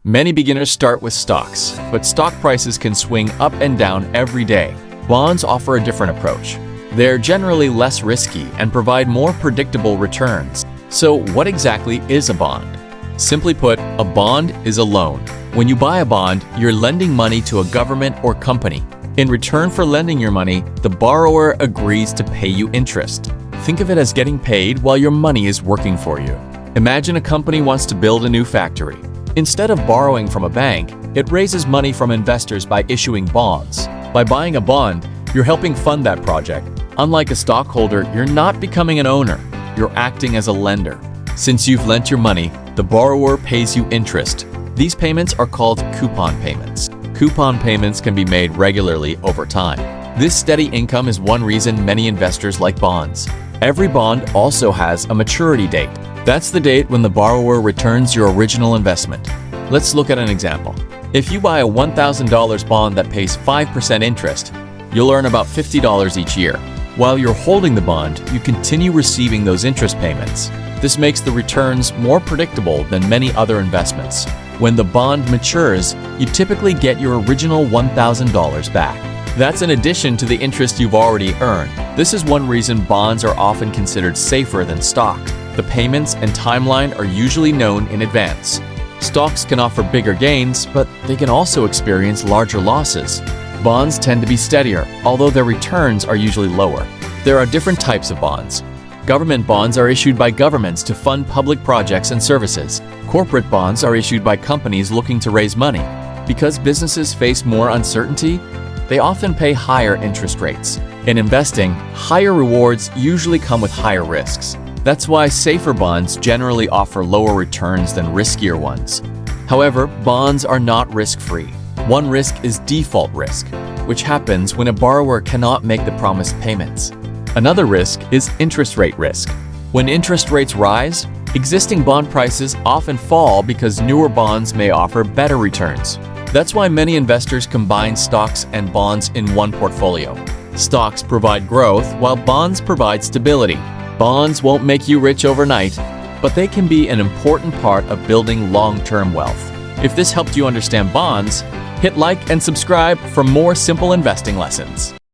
Many beginners start with stocks, but stock prices can swing up and down every day. Bonds offer a different approach. They're generally less risky and provide more predictable returns. So what exactly is a bond? Simply put, a bond is a loan. When you buy a bond, you're lending money to a government or company. In return for lending your money, the borrower agrees to pay you interest. Think of it as getting paid while your money is working for you. Imagine a company wants to build a new factory. Instead of borrowing from a bank, it raises money from investors by issuing bonds. By buying a bond, you're helping fund that project. Unlike a stockholder, you're not becoming an owner. You're acting as a lender. Since you've lent your money, the borrower pays you interest. These payments are called coupon payments. Coupon payments can be made regularly over time. This steady income is one reason many investors like bonds. Every bond also has a maturity date. That's the date when the borrower returns your original investment. Let's look at an example. If you buy a $1,000 bond that pays 5% interest, you'll earn about $50 each year. While you're holding the bond, you continue receiving those interest payments. This makes the returns more predictable than many other investments. When the bond matures, you typically get your original $1,000 back. That's in addition to the interest you've already earned. This is one reason bonds are often considered safer than stocks. The payments and timeline are usually known in advance. Stocks can offer bigger gains, but they can also experience larger losses. Bonds tend to be steadier, although their returns are usually lower. There are different types of bonds. Government bonds are issued by governments to fund public projects and services. Corporate bonds are issued by companies looking to raise money. Because businesses face more uncertainty, they often pay higher interest rates. In investing, higher rewards usually come with higher risks. That's why safer bonds generally offer lower returns than riskier ones. However, bonds are not risk-free. One risk is default risk, which happens when a borrower cannot make the promised payments. Another risk is interest rate risk. When interest rates rise, existing bond prices often fall because newer bonds may offer better returns. That's why many investors combine stocks and bonds in one portfolio. Stocks provide growth while bonds provide stability. Bonds won't make you rich overnight, but they can be an important part of building long-term wealth. If this helped you understand bonds, hit like and subscribe for more simple investing lessons.